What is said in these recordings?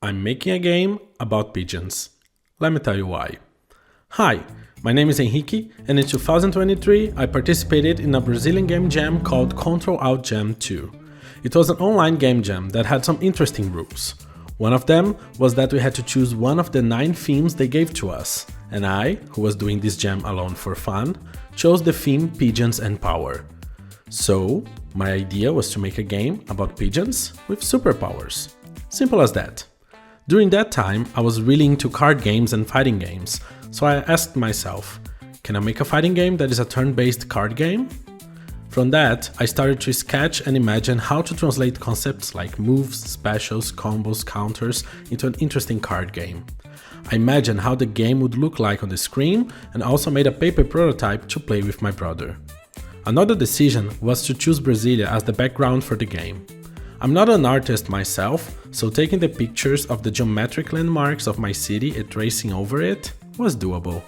I'm making a game about pigeons. Let me tell you why. Hi, my name is Henrique, and in 2023 I participated in a Brazilian game jam called Ctrl Alt Jam 2. It was an online game jam that had some interesting rules. One of them was that we had to choose one of the 9 themes they gave to us, and I, who was doing this jam alone for fun, chose the theme Pigeons and Power. So, my idea was to make a game about pigeons with superpowers. Simple as that. During that time, I was really into card games and fighting games, so I asked myself, can I make a fighting game that is a turn-based card game? From that, I started to sketch and imagine how to translate concepts like moves, specials, combos, counters into an interesting card game. I imagined how the game would look like on the screen and also made a paper prototype to play with my brother. Another decision was to choose Brasilia as the background for the game. I'm not an artist myself, so taking the pictures of the geometric landmarks of my city and tracing over it was doable.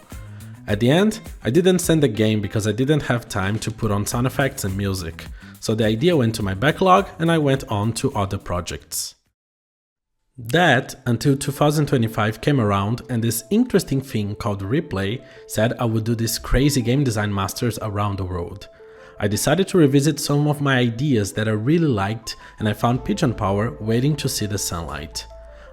At the end, I didn't send the game because I didn't have time to put on sound effects and music, so the idea went to my backlog and I went on to other projects. That until 2025 came around and this interesting thing called Replay said I would do these crazy game design masters around the world. I decided to revisit some of my ideas that I really liked and I found Pigeon Power waiting to see the sunlight.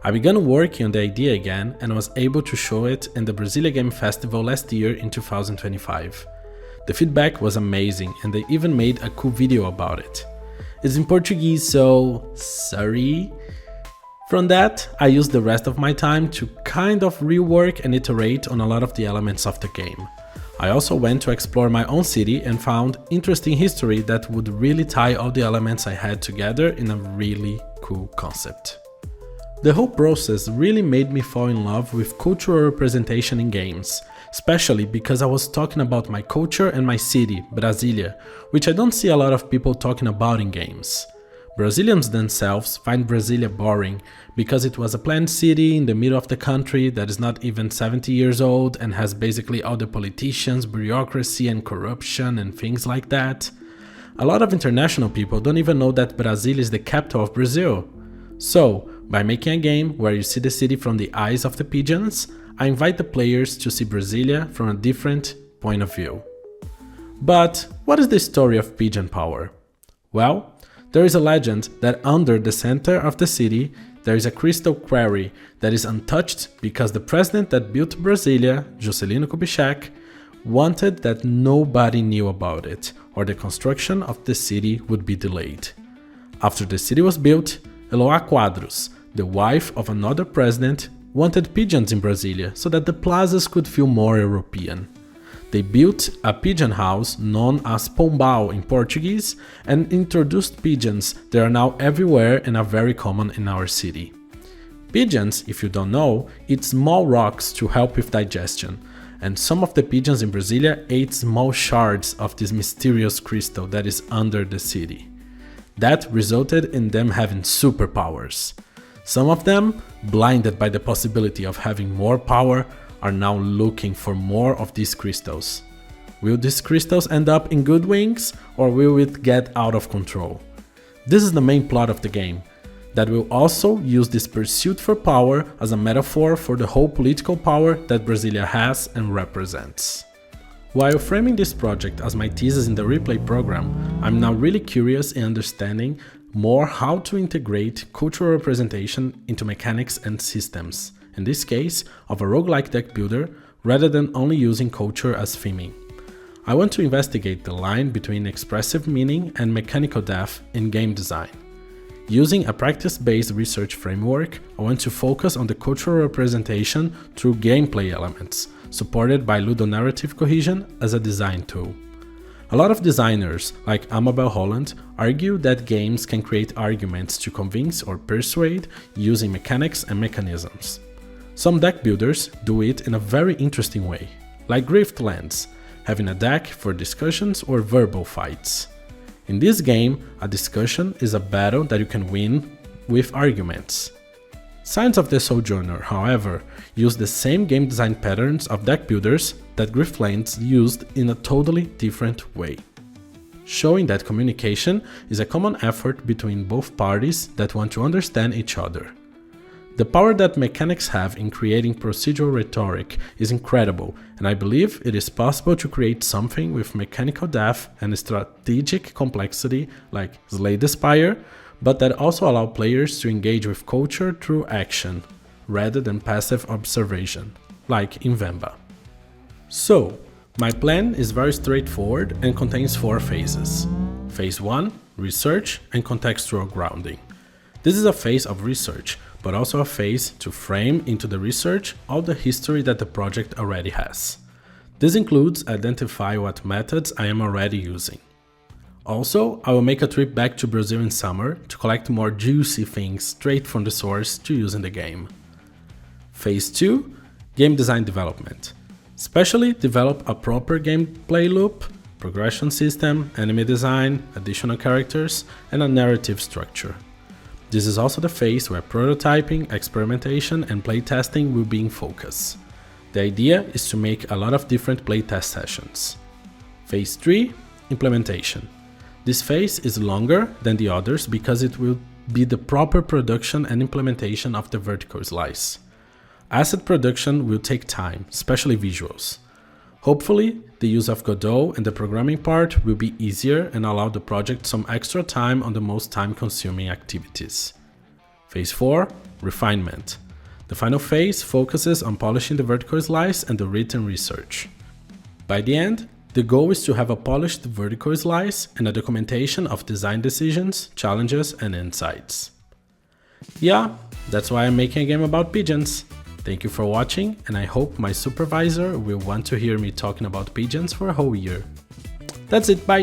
I began working on the idea again and was able to show it in the Brasilia Game Festival last year in 2025. The feedback was amazing and they even made a cool video about it. It's in Portuguese, so sorry. From that, I used the rest of my time to kind of rework and iterate on a lot of the elements of the game. I also went to explore my own city and found interesting history that would really tie all the elements I had together in a really cool concept. The whole process really made me fall in love with cultural representation in games, especially because I was talking about my culture and my city, Brasilia, which I don't see a lot of people talking about in games. Brazilians themselves find Brasilia boring because it was a planned city in the middle of the country that is not even 70 years old and has basically all the politicians, bureaucracy and corruption and things like that. A lot of international people don't even know that Brasilia is the capital of Brazil. So, by making a game where you see the city from the eyes of the pigeons, I invite the players to see Brasilia from a different point of view. But what is the story of Pigeon Power? Well, there is a legend that under the center of the city there is a crystal quarry that is untouched because the president that built Brasilia, Juscelino Kubitschek, wanted that nobody knew about it or the construction of the city would be delayed. After the city was built, Eloá Quadros, the wife of another president, wanted pigeons in Brasilia so that the plazas could feel more European. They built a pigeon house known as Pombal in Portuguese and introduced pigeons that are now everywhere and are very common in our city. Pigeons, if you don't know, eat small rocks to help with digestion, and some of the pigeons in Brasilia ate small shards of this mysterious crystal that is under the city. That resulted in them having superpowers. Some of them, blinded by the possibility of having more power, are now looking for more of these crystals. Will these crystals end up in good wings or will it get out of control? This is the main plot of the game, that will also use this pursuit for power as a metaphor for the whole political power that Brasilia has and represents. While framing this project as my thesis in the Replay program, I'm now really curious in understanding more how to integrate cultural representation into mechanics and systems, in this case, of a roguelike deck builder, rather than only using culture as theming. I want to investigate the line between expressive meaning and mechanical depth in game design. Using a practice-based research framework, I want to focus on the cultural representation through gameplay elements, supported by ludonarrative cohesion as a design tool. A lot of designers, like Amabel Holland, argue that games can create arguments to convince or persuade using mechanics and mechanisms. Some deck builders do it in a very interesting way, like Griftlands, having a deck for discussions or verbal fights. In this game, a discussion is a battle that you can win with arguments. Signs of the Sojourner, however, use the same game design patterns of deck builders that Griftlands used in a totally different way, showing that communication is a common effort between both parties that want to understand each other. The power that mechanics have in creating procedural rhetoric is incredible, and I believe it is possible to create something with mechanical depth and strategic complexity like Slay the Spire, but that also allow players to engage with culture through action, rather than passive observation, like in Vemba. So, my plan is very straightforward and contains 4 phases. Phase 1, research and contextual grounding. This is a phase of research, but also a phase to frame into the research all the history that the project already has. This includes identify what methods I am already using. Also, I will make a trip back to Brazil in summer to collect more juicy things straight from the source to use in the game. Phase 2, game design development. Especially develop a proper gameplay loop, progression system, enemy design, additional characters, and a narrative structure. This is also the phase where prototyping, experimentation, and playtesting will be in focus. The idea is to make a lot of different playtest sessions. Phase 3, implementation. This phase is longer than the others because it will be the proper production and implementation of the vertical slice. Asset production will take time, especially visuals. Hopefully, the use of Godot and the programming part will be easier and allow the project some extra time on the most time-consuming activities. Phase 4, refinement. The final phase focuses on polishing the vertical slice and the written research. By the end, the goal is to have a polished vertical slice and a documentation of design decisions, challenges, and insights. Yeah, that's why I'm making a game about pigeons. Thank you for watching, and I hope my supervisor will want to hear me talking about pigeons for a whole year. That's it, bye!